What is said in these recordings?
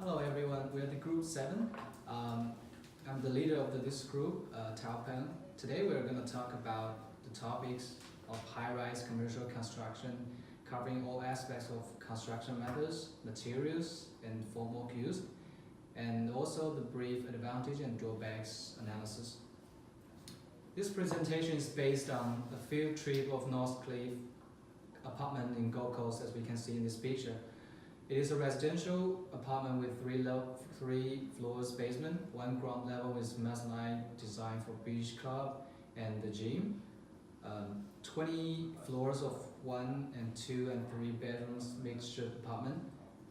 Hello everyone, we are the group 7. I'm the leader of this group, Tao Peng. Today we're going to talk about the topics of high-rise commercial construction, covering all aspects of construction methods, materials, and formwork used, and also the brief advantage and drawbacks analysis. This presentation is based on a field trip of Northcliffe apartment in Gold Coast, as we can see in this picture. It is a residential apartment with three floors basement, one ground level with mezzanine designed for beach club and the gym, 20 floors of 1 and 2 and 3 bedrooms mixture apartment,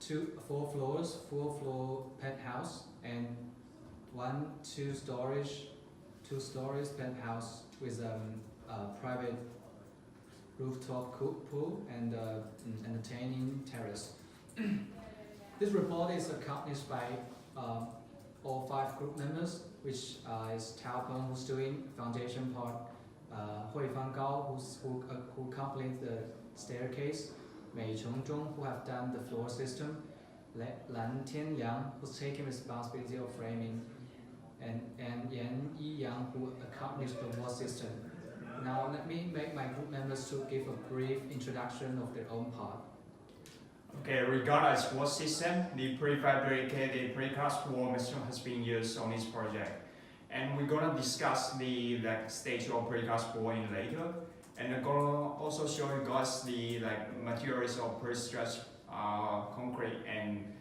4 floors, full floor penthouse, and 2 stories penthouse with a private rooftop pool and entertaining terrace. This report is accompanied by all 5 group members, which is Tao Peng, who's doing foundation part, Hui Fan Gao, who completed the staircase, Mei Chongzhong, who have done the floor system, Lan Tianliang, who's taking responsibility of framing, and Yan Yiyang, who accompanies the wall system. Now let me make my group members to give a brief introduction of their own part. Okay, regardless what system, the prefabricated precast wall machine has been used on this project. And we're gonna discuss the stage of precast wall in later. And I'm gonna also show you guys the materials of pre-stretched concrete, and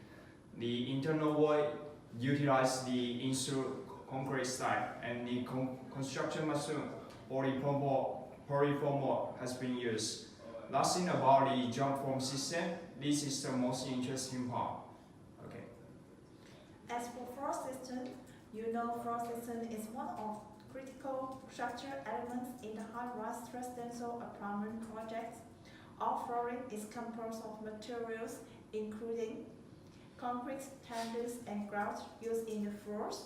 the internal wall utilize the insert concrete style, and the construction machine polyform has been used. Last thing about the jump form system, this is the most interesting part. Okay. As for floor system, floor system is one of critical structural elements in the high-rise residential apartment projects. All flooring is composed of materials including concrete, tiles, and grout used in the floors,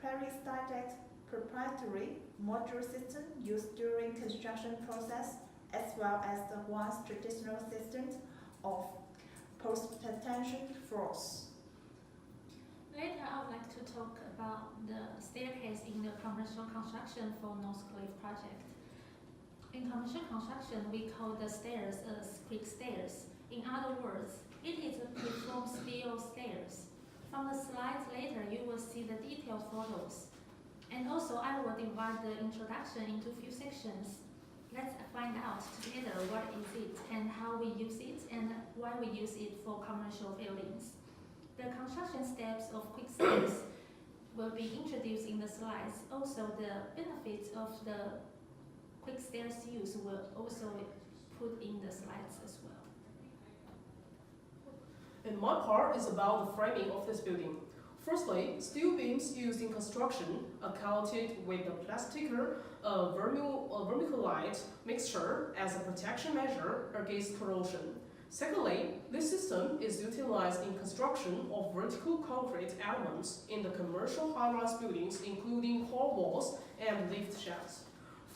peristaltic proprietary modular system used during construction process, as well as the once traditional systems of post-tension floors. Later, I would like to talk about the staircase in the commercial construction for Northcliffe project. In commercial construction, we call the stairs as quick stairs. In other words, it is a preformed steel stairs. From the slides later, you will see the detailed photos. And also, I will divide the introduction into few sections. Let's find out together what is it and how we use it and why we use it for commercial buildings. The construction steps of quick stairs will be introduced in the slides. Also, the benefits of the quick stairs use will also put in the slides as well. And my part is about the framing of this building. Firstly, steel beams used in construction are coated with a plasticer vermiculite mixture as a protection measure against corrosion. Secondly, this system is utilized in construction of vertical concrete elements in the commercial high-rise buildings, including core walls and lift shafts.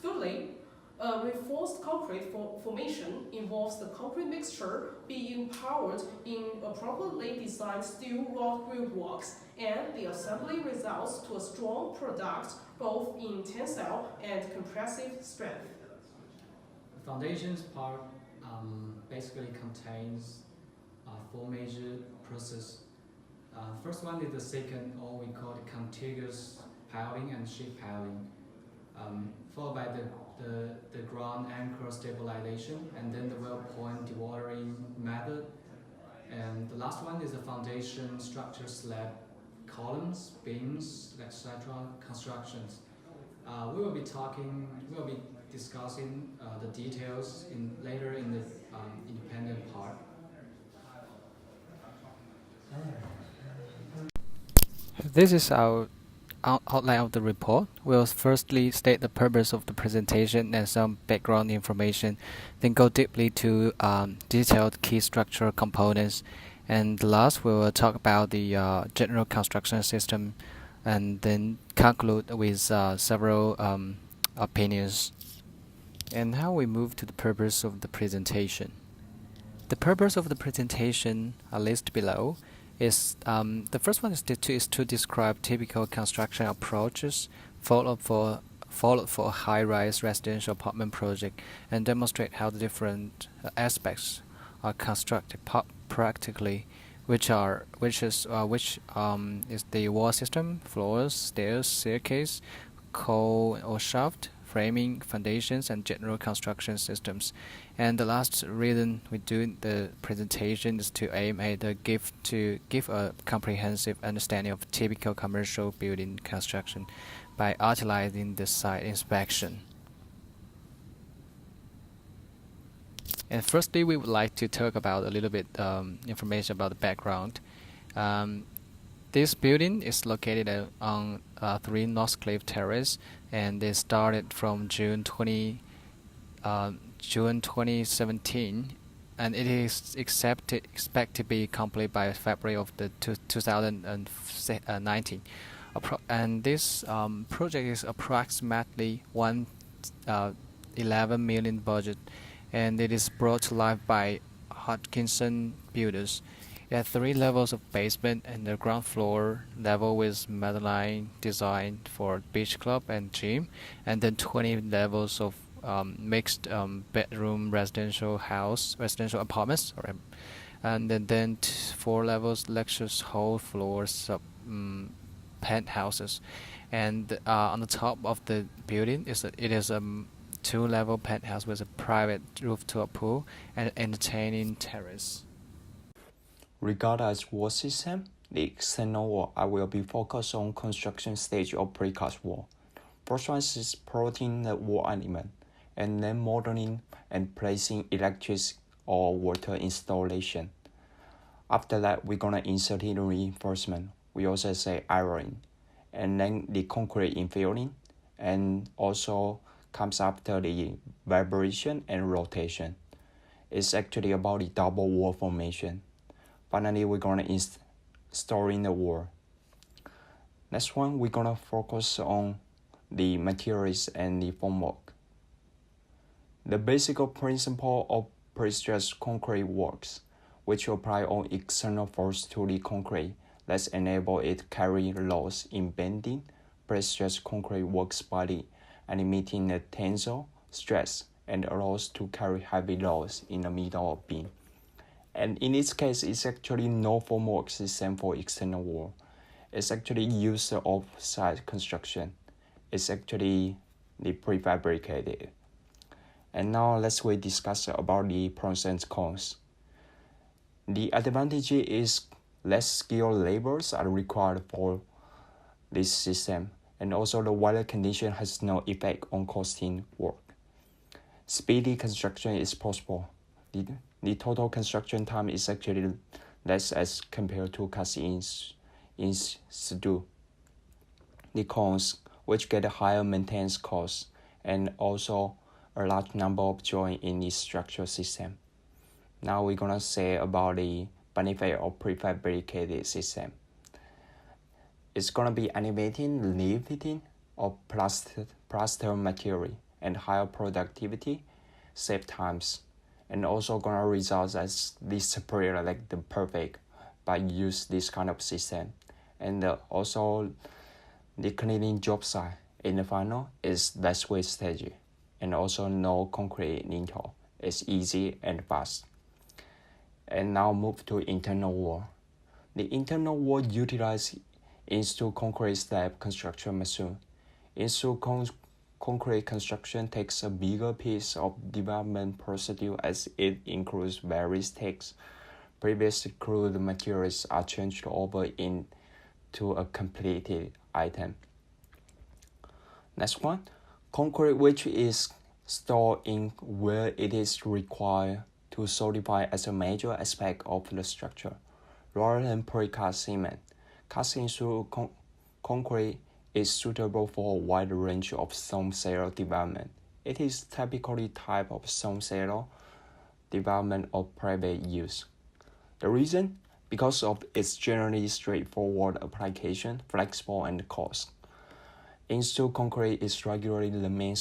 Thirdly, reinforced concrete formation involves the concrete mixture being powered in appropriately designed steel rod grillworks, and the assembly results to a strong product both in tensile and compressive strength. The foundations part basically contains 4 major processes. First one is the second, or we call it contiguous piling and sheet piling, followed by the ground anchor stabilization, and then the well point dewatering method. And the last one is the foundation structure slab, columns, beams, etc. constructions. We will be discussing the details later in the independent part. This is our outline of the report. We'll firstly state the purpose of the presentation and some background information, then go deeply to detailed key structural components, and last we will talk about the general construction system, and then conclude with several opinions. And how we move to the purpose of the presentation. The purpose of the presentation are listed below, is the first one is to describe typical construction approaches followed for a high-rise residential apartment project and demonstrate how the different aspects are constructed practically, which is the wall system, floors, stairs, staircase, coal or shaft, framing, foundations, and general construction systems. And the last reason we do the presentation is to aim at give a comprehensive understanding of typical commercial building construction by utilizing the site inspection. And firstly, we would like to talk about a little bit information about the background. This building is located on 3 Northcliffe Terrace, and it started from June 2017, and it is expected to be complete by February of the 2019. And this project is approximately 11 million budget, and it is brought to life by Hodgkinson Builders. It has 3 levels of basement and the ground floor level with mezzanine designed for beach club and gym, and then 20 levels of mixed bedroom residential apartments, and then 4 levels luxurious whole floors penthouses, and on the top of the building it is a 2-level penthouse with a private rooftop pool and entertaining terrace. Regarded as wall system, the external wall I will be focused on construction stage of precast wall. First one is plotting the wall element, and then modeling and placing electric or water installation. After that, we're gonna insert in reinforcement. We also say ironing, and then the concrete infilling, and also comes after the vibration and rotation. It's actually about the double wall formation. Finally, we're gonna install in the wall. Next one, we're gonna focus on the materials and the formwork. The basic principle of pre-stressed concrete works, which apply on external force to the concrete that enable it to carry loads in bending. Pre-stressed concrete works by eliminating the tensile stress and allows to carry heavy loads in the middle of beam. And in this case, it's actually no formwork system for external wall. It's actually used off-site construction. It's actually the prefabricated. And now let's discuss about the pros and cons. The advantage is less skilled laborers are required for this system, and also the weather condition has no effect on costing work. Speedy construction is possible. The total construction time is actually less as compared to casting in situ. The cons, which get a higher maintenance cost, and also a large number of joints in the structural system. Now we're gonna say about the benefit of prefabricated system. It's gonna be animating lifting of plaster material and higher productivity, save times, and also gonna result as this superior like the perfect by use this kind of system. And also the cleaning job site in the final is less wastage, and also no concrete lintel. It's easy and fast. And now move to internal wall. The internal wall utilizes in-situ concrete slab construction machine. In-situ concrete construction takes a bigger piece of development procedure as it includes various takes. Previously crude materials are changed over into a completed item. Next one, concrete which is stored in where it is required to solidify as a major aspect of the structure, rather than precast cement. Casting through concrete is suitable for a wide range of stone cellar development. It is typically type of stone cellar development of private use. The reason? Because of its generally straightforward application, flexible and cost. In-situ concrete is regularly the main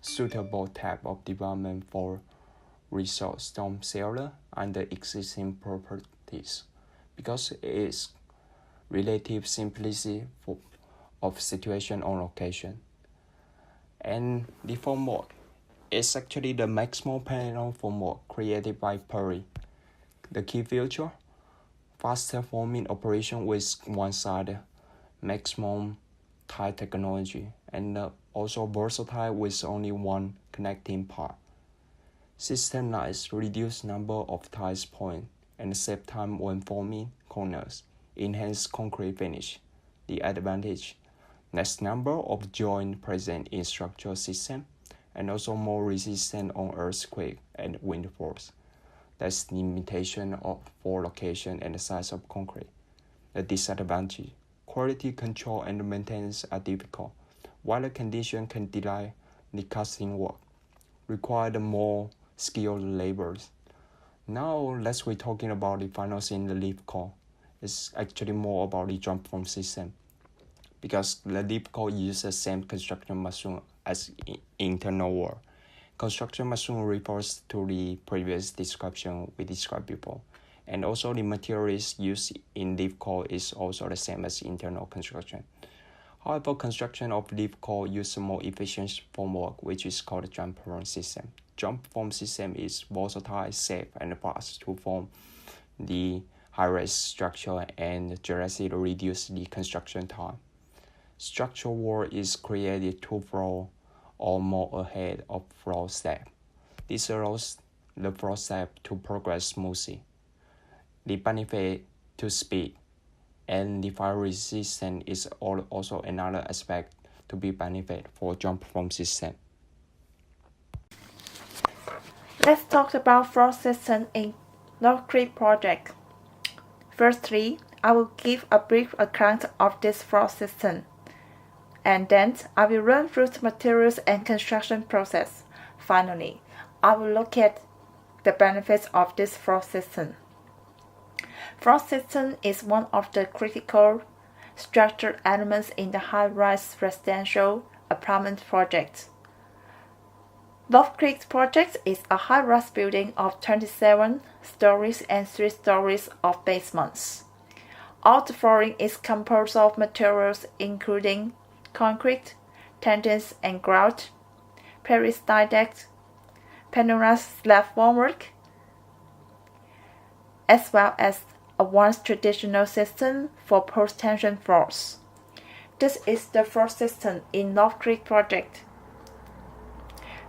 suitable type of development for resort stone cellar under existing properties. because it is relative simplicity of situation on location. And the formwork is actually the maximum panel formwork created by Perry. The key feature, faster forming operation with one-sided, maximum tie technology, and also versatile with only one connecting part. Systemized reduce number of ties point and save time when forming corners, enhance concrete finish. The advantage, less number of joint present in structural system, and also more resistant on earthquake and wind force. That's limitation for location and the size of concrete. The disadvantage, quality control and maintenance are difficult. Weather condition can delay the casting work, require more skilled laborers. Now let's be talking about the final thing, the lift core. It's actually more about the jump form system, because the lift core uses the same construction machine as internal wall. Construction machine refers to the previous description we described before, and also the materials used in lift core is also the same as internal construction. However, construction of lift core uses more efficient formwork, which is called jump form system. Jump form system is versatile, safe, and fast to form the high-rise structure and drastically reduce the construction time. Structural wall is created 2 floors or more ahead of floor step. This allows the floor step to progress smoothly. The benefit to speed and the fire resistance is also another aspect to be benefit for jump form system. Let's talk about floor system in North Creek project. Firstly, I will give a brief account of this floor system, and then I will run through the materials and construction process. Finally, I will look at the benefits of this floor system. Floor system is one of the critical structural elements in the high-rise residential apartment project. North Creek project is a high-rise building of 27 stories and 3 stories of basements. All the flooring is composed of materials including concrete, tendons and grout, peristyle deck, panoramic slab formwork, as well as a once traditional system for post-tension floors. This is the floor system in North Creek project.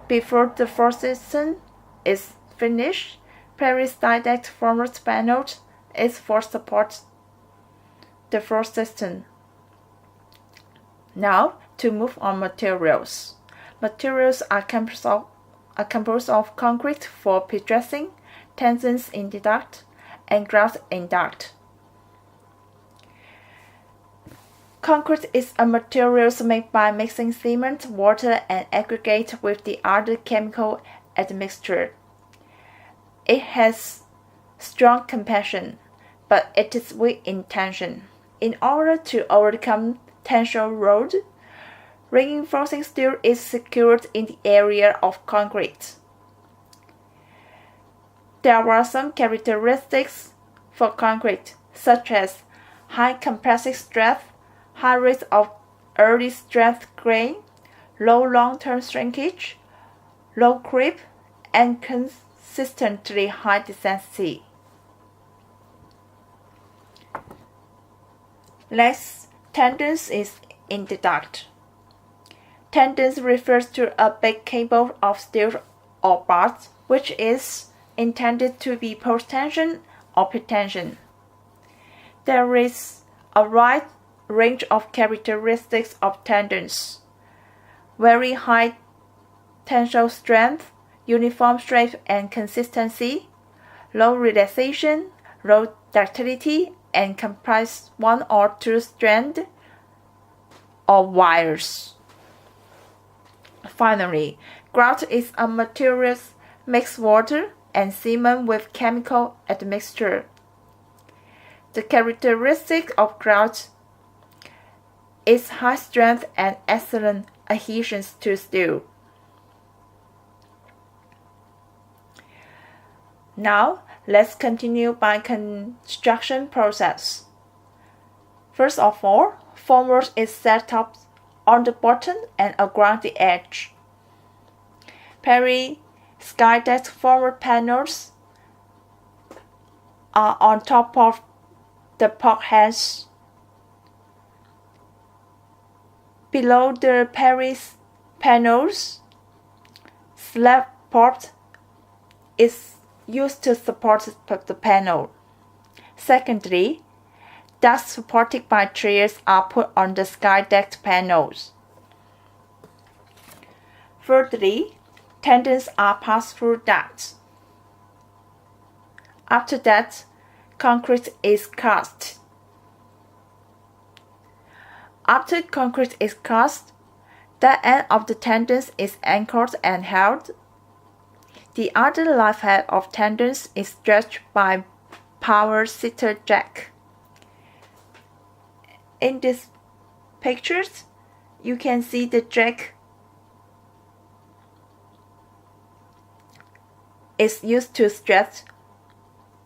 Before the floor system is finished, peristyle deck formwork panel is for support the floor system. Now, to move on materials. Materials are composed of concrete for pre-dressing, tendons in the duct, and grout in duct. Concrete is a material made by mixing cement, water, and aggregate with the other chemical admixture. It has strong compassion, but it is weak in tension. In order to overcome tension load, reinforcing steel is secured in the area of concrete. There are some characteristics for concrete, such as high compressive strength, high rate of early strength grain, low long-term shrinkage, low creep, and consistently high density. Next, tendons is in the duct. Tendons refers to a big cable of steel or bars, which is intended to be post-tension or pre-tension. There is a wide range of characteristics of tendons: very high tensile strength, uniform strength and consistency, low relaxation, low ductility, and comprise 1 or 2 strands or wires. Finally, grout is a material mixed water and cement with chemical admixture. The characteristic of grout is high strength and excellent adhesion to steel. Now, Let's continue by construction process. First of all, formwork is set up on the bottom and around the edge. Skydeck formwork panels are on top of the bulkheads. Below the panels, slab support is used to support the panel. Secondly, ducts supported by chairs are put on the skydeck panels. Thirdly, tendons are passed through ducts. After that, concrete is cast. After concrete is cast, the end of the tendons is anchored and held. The other live head of tendons is stretched by power seater jack. In these pictures, you can see the jack is used to stretch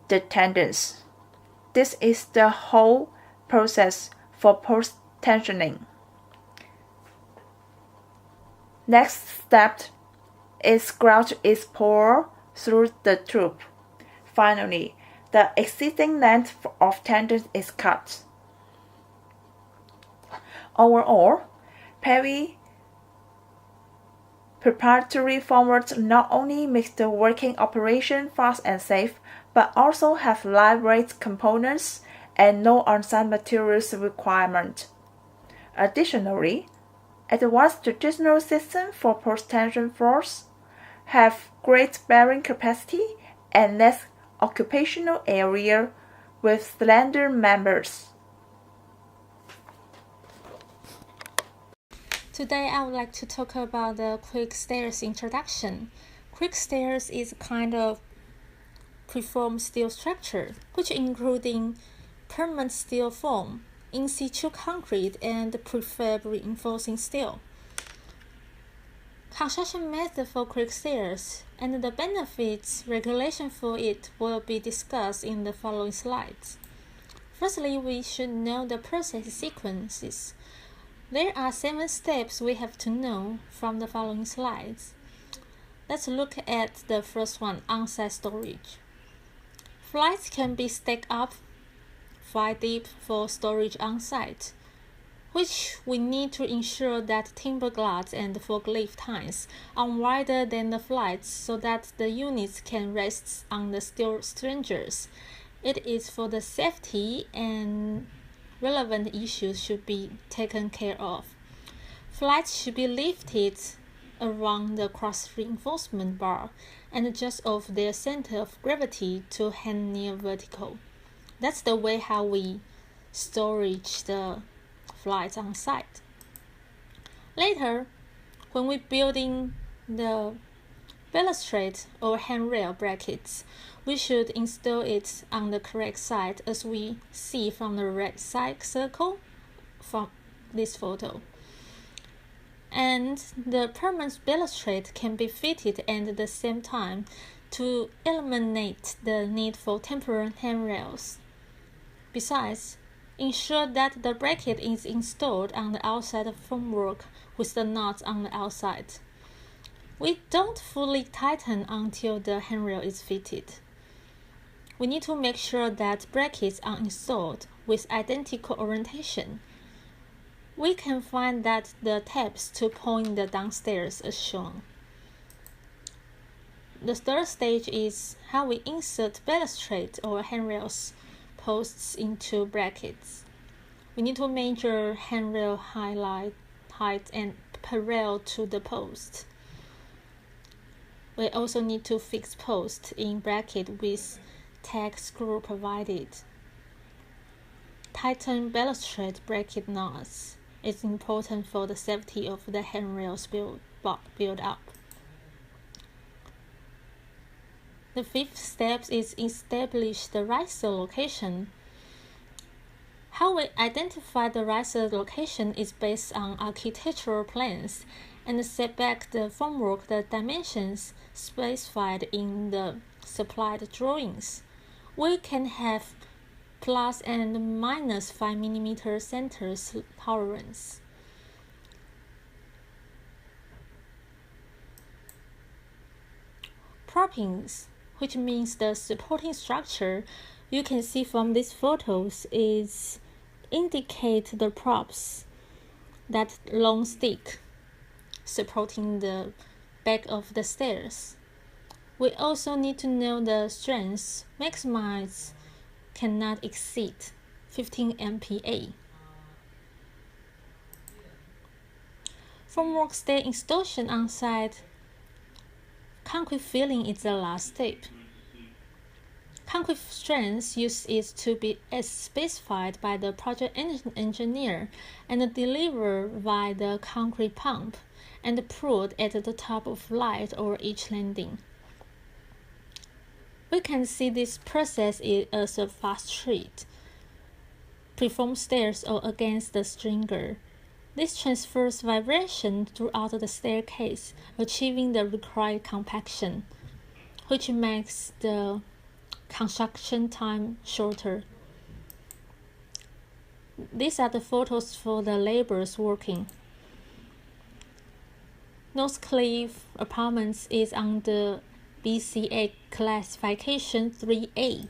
the tendons. This is the whole process for post-tensioning. Next step is grout is poured through the tube. Finally, the existing length of tendons is cut. Overall, preparatory formwork not only makes the working operation fast and safe, but also have lightweight components and no on-site materials requirement. Additionally, advanced traditional systems for post-tension floors have great bearing capacity and less occupational area with slender members. Today I would like to talk about the quick stairs introduction. Quick stairs is a kind of preformed steel structure, which including permanent steel foam, in situ concrete, and prefab reinforcing steel. Construction method for quick stairs and the benefits regulation for it will be discussed in the following slides. Firstly, we should know the process sequences. There are 7 steps we have to know from the following slides. Let's look at the first one, on-site storage. Flights can be stacked up 5 deep for storage on-site, which we need to ensure that timber glass and forklift tines are wider than the flights so that the units can rest on the steel stringers. It is for the safety and relevant issues should be taken care of. Flights should be lifted around the cross reinforcement bar and just off their center of gravity to hang near vertical. That's the way how we storage the flights on site. Later, when we're building the balustrade or handrail brackets, we should install it on the correct side as we see from the right side circle from this photo. And the permanent balustrade can be fitted at the same time to eliminate the need for temporary handrails. Besides, ensure that the bracket is installed on the outside of formwork with the nuts on the outside. We don't fully tighten until the handrail is fitted. We need to make sure that brackets are installed with identical orientation. We can find that the tabs to point the downstairs as shown. The third stage is how we insert balustrade or handrails posts into brackets. We need to measure handrail height and parallel to the post. We also need to fix post in bracket with tack screw provided. Tighten balustrade bracket nuts is important for the safety of the handrails build up. The fifth step is establish the riser location. How we identify the riser location is based on architectural plans and set back the formwork the dimensions specified in the supplied drawings we can have plus and minus 5 mm center tolerance. Proppings, which means the supporting structure you can see from these photos, is indicate the props, that long stick supporting the back of the stairs. We also need to know the strength. Maximize cannot exceed 15 MPa. Formwork stair installation on site, concrete filling is the last step. Concrete strength used is to be as specified by the project engineer and delivered by the concrete pump and poured at the top of light over each landing. We can see this process as a fast treat. Perform stairs or against the stringer. This transfers vibration throughout the staircase, achieving the required compaction, which makes the construction time shorter. These are the photos for the laborers working. Northcliffe Apartments is on the BCA classification 3A.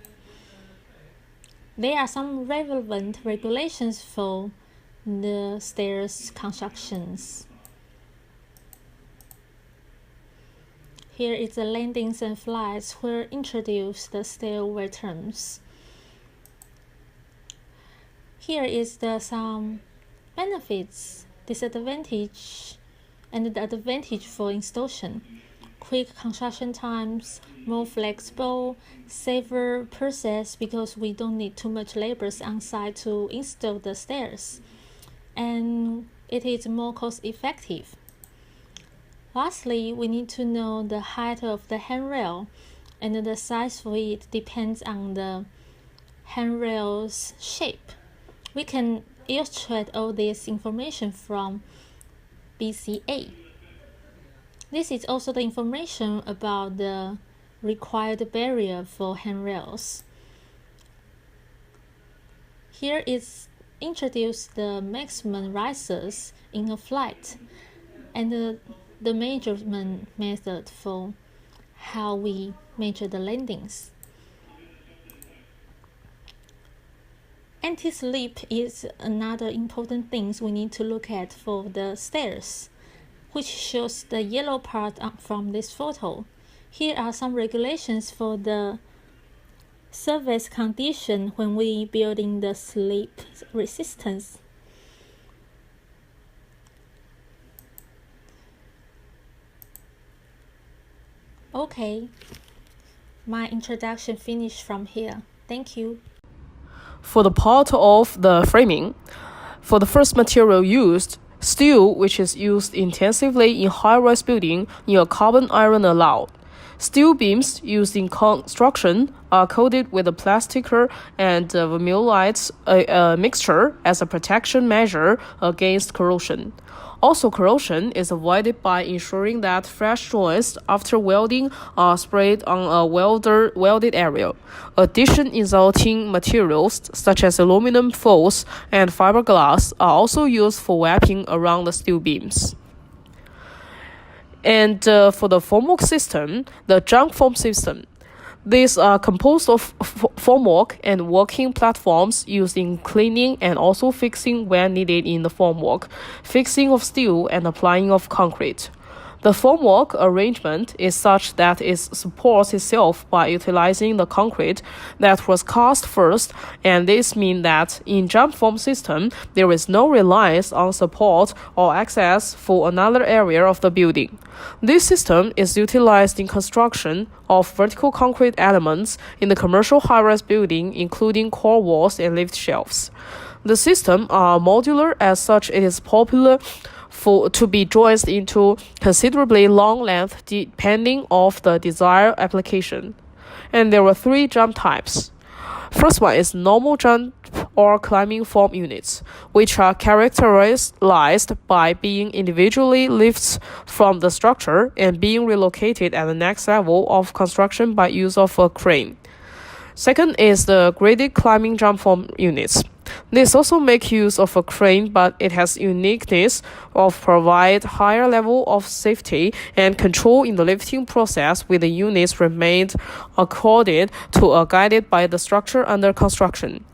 There are some relevant regulations for the stairs constructions. Here is the landings and flights where introduce the stairway terms. Here is some benefits, disadvantage, and the advantage for installation. Quick construction times, more flexible, safer process because we don't need too much labors on site to install the stairs, and it is more cost effective. Lastly, we need to know the height of the handrail, and the size for it depends on the handrail's shape. We can illustrate all this information from BCA. This is also the information about the required barrier for handrails. Here is introduce the maximum risers in a flight and the measurement method for how we measure the landings. Anti-slip is another important thing we need to look at for the stairs, which shows the yellow part from this photo. Here are some regulations for the surface condition when we building the slip resistance. Okay, my introduction finished from here. Thank you. For the part of the framing, for the first material used, steel, which is used intensively in high-rise building, near carbon iron allowed. Steel beams used in construction are coated with a plasticer and vermilion mixture as a protection measure against corrosion. Also, corrosion is avoided by ensuring that fresh joints after welding are sprayed on a welded area. Addition resulting materials such as aluminum foils and fiberglass are also used for wrapping around the steel beams. And for the formwork system, the junk form system. These are composed of formwork and working platforms used in cleaning and also fixing where needed in the formwork, fixing of steel and applying of concrete. The formwork arrangement is such that it supports itself by utilizing the concrete that was cast first, and this means that in jump form system, there is no reliance on support or access for another area of the building. This system is utilized in construction of vertical concrete elements in the commercial high-rise building, including core walls and lift shelves. The system are modular, as such it is popular to be joined into considerably long length depending on the desired application. And there were 3 jump types. First one is normal jump or climbing form units, which are characterized by being individually lifted from the structure and being relocated at the next level of construction by use of a crane. Second is the graded climbing jump form units. This also make use of a crane, but it has uniqueness of provide higher level of safety and control in the lifting process, with the units remained accorded to a guided by the structure under construction.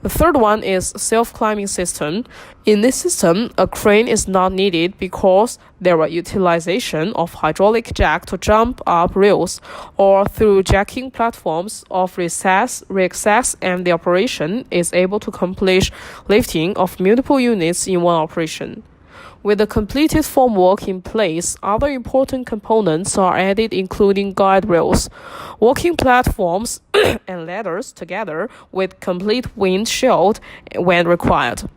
The third one is self-climbing system. In this system, a crane is not needed because there are utilization of hydraulic jack to jump up rails, or through jacking platforms of re-access, and the operation is able to accomplish lifting of multiple units in one operation. With the completed formwork in place, other important components are added, including guide rails, walking platforms, and ladders, together with complete wind shield when required.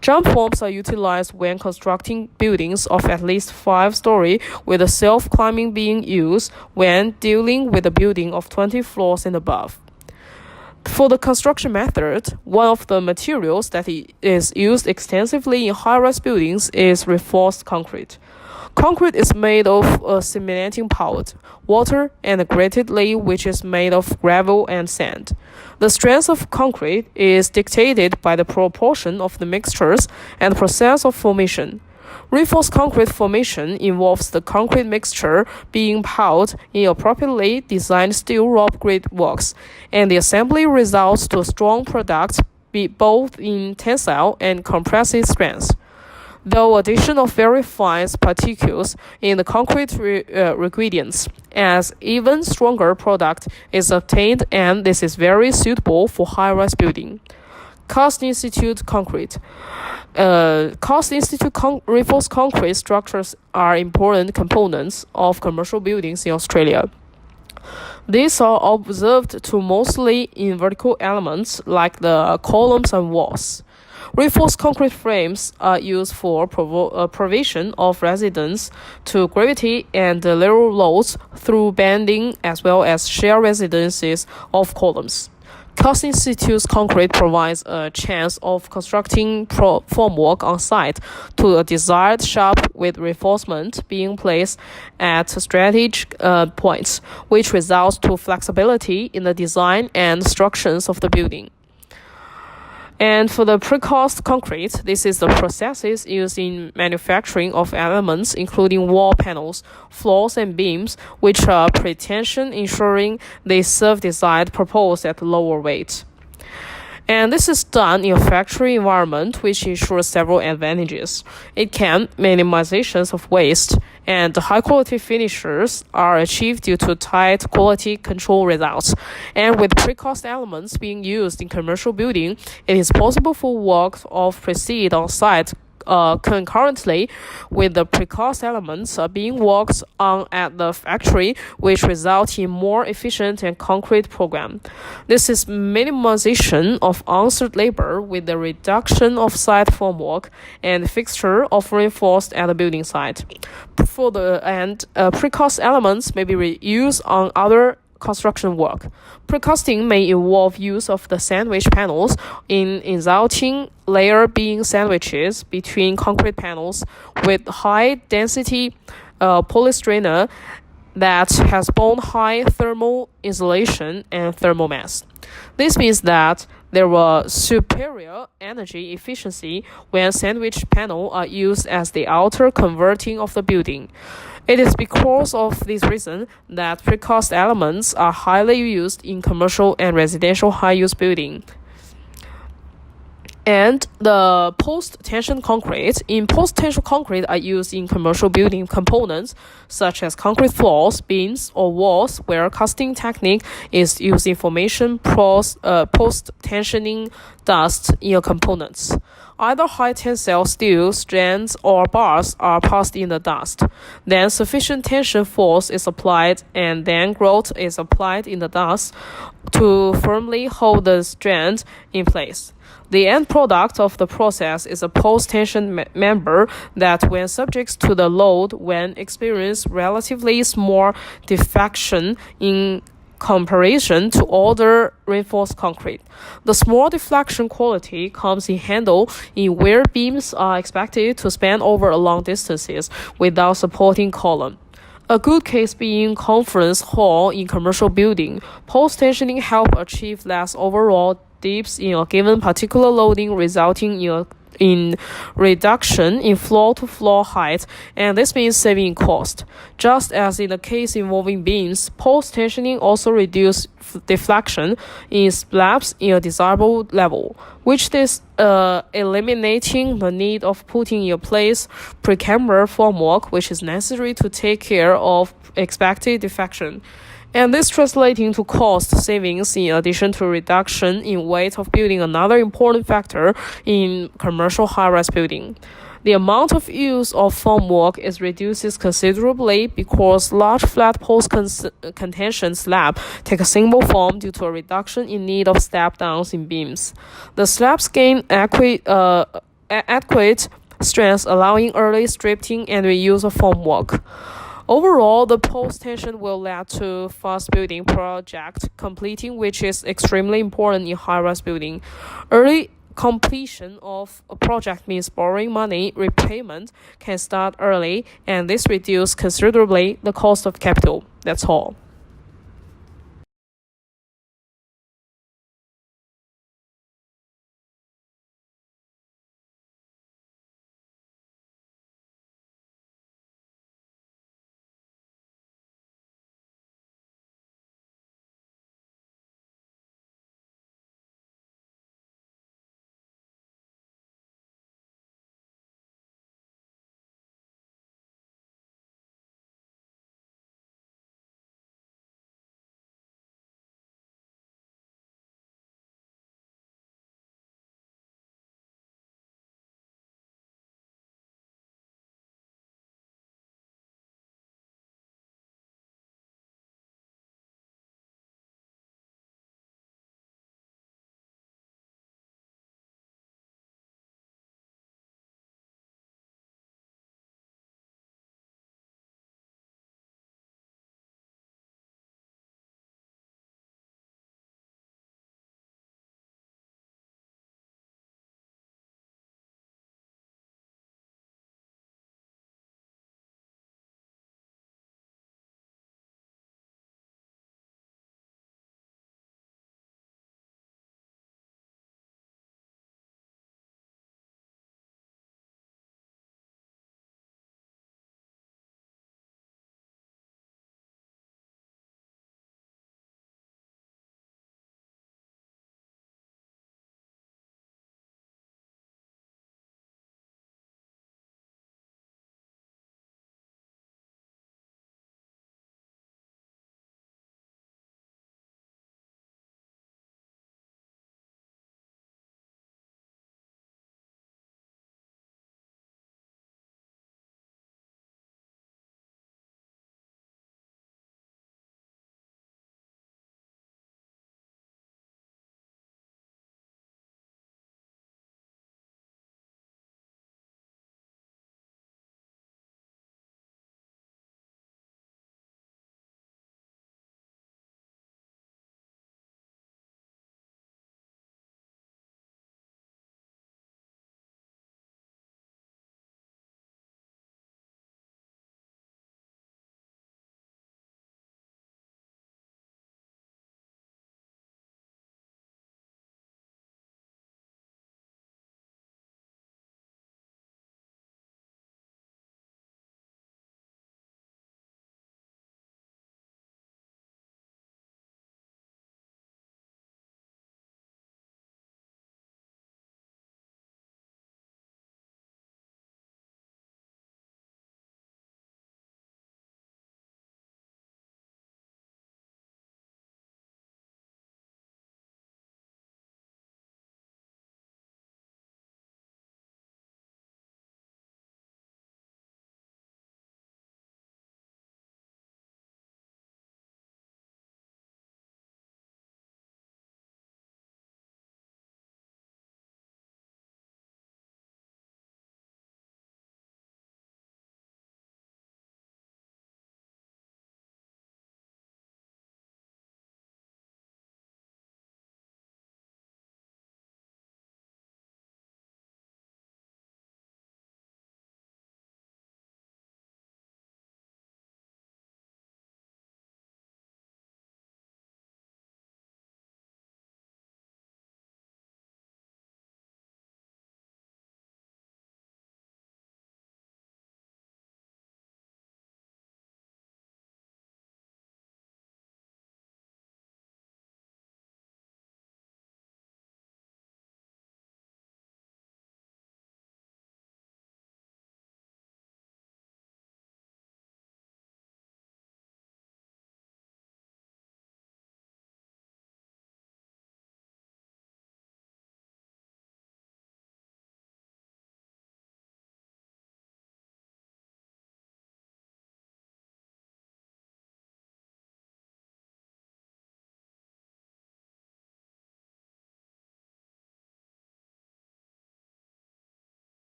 Jump forms are utilized when constructing buildings of at least 5-story, with the self-climbing being used when dealing with a building of 20 floors and above. For the construction method, one of the materials that is used extensively in high-rise buildings is reinforced concrete. Concrete is made of cementing powder, water, and a grated lay, which is made of gravel and sand. The strength of concrete is dictated by the proportion of the mixtures and the process of formation. Reinforced concrete formation involves the concrete mixture being poured in appropriately designed steel rope grid works, and the assembly results to a strong product, both in tensile and compressive strength. Though addition of very fine particles in the concrete ingredients, as even stronger product is obtained, and this is very suitable for high-rise building. Cast institute concrete. Reinforced concrete structures are important components of commercial buildings in Australia. These are observed to mostly in vertical elements like the columns and walls. Reinforced concrete frames are used for provision of resistance to gravity and lateral loads through bending, as well as shear resistances of columns. Cast institute concrete provides a chance of constructing formwork on site to a desired shape, with reinforcement being placed at strategic points, which results to flexibility in the design and structures of the building. And for the precast concrete, this is the processes used in manufacturing of elements, including wall panels, floors, and beams, which are pretension, ensuring they serve desired purpose at lower weight. And this is done in a factory environment, which ensures several advantages. It can minimizations of waste, and high-quality finishes are achieved due to tight quality control results. And with precast elements being used in commercial building, it is possible for work to proceed on site concurrently with the precast elements being worked on at the factory, which results in more efficient and concrete program. This is minimization of on-site labor with the reduction of site formwork and fixture of reinforced at the building site. Precast elements may be reused on other construction work. Precasting may involve use of the sandwich panels in resulting layer being sandwiches between concrete panels with high density polystyrene that has both high thermal insulation and thermal mass. This means that there was superior energy efficiency when sandwich panels are used as the outer converting of the building. It is because of this reason that precast elements are highly used in commercial and residential high-use building. And the post-tension concrete. In post-tension concrete are used in commercial building components such as concrete floors, beams, or walls, where casting technique is used in formation post-tensioning dust in your components. Either high tensile steel strands or bars are passed in the dust. Then sufficient tension force is applied, and then grout is applied in the dust to firmly hold the strand in place. The end product of the process is a post-tension member that, when subject to the load, when experience relatively small deflection in comparison to other reinforced concrete. The small deflection quality comes in handy in where beams are expected to span over long distances without supporting column. A good case being conference hall in commercial building. Post-tensioning help achieve less overall dips in a given particular loading, resulting in reduction in floor-to-floor height, and this means saving cost. Just as in the case involving beams, post-tensioning also reduces deflection in slabs in a desirable level, which is eliminating the need of putting in place pre-camber formwork, which is necessary to take care of expected deflection. And this translates into cost savings in addition to reduction in weight of building, another important factor in commercial high-rise building. The amount of use of formwork is reduced considerably because large flat post-contention slab take a single form due to a reduction in need of step-downs in beams. The slabs gain adequate strength, allowing early stripping and reuse of formwork. Overall, the post-tension will lead to fast building project completing, which is extremely important in high-rise building. Early completion of a project means borrowing money, repayment can start early, and this reduces considerably the cost of capital. That's all.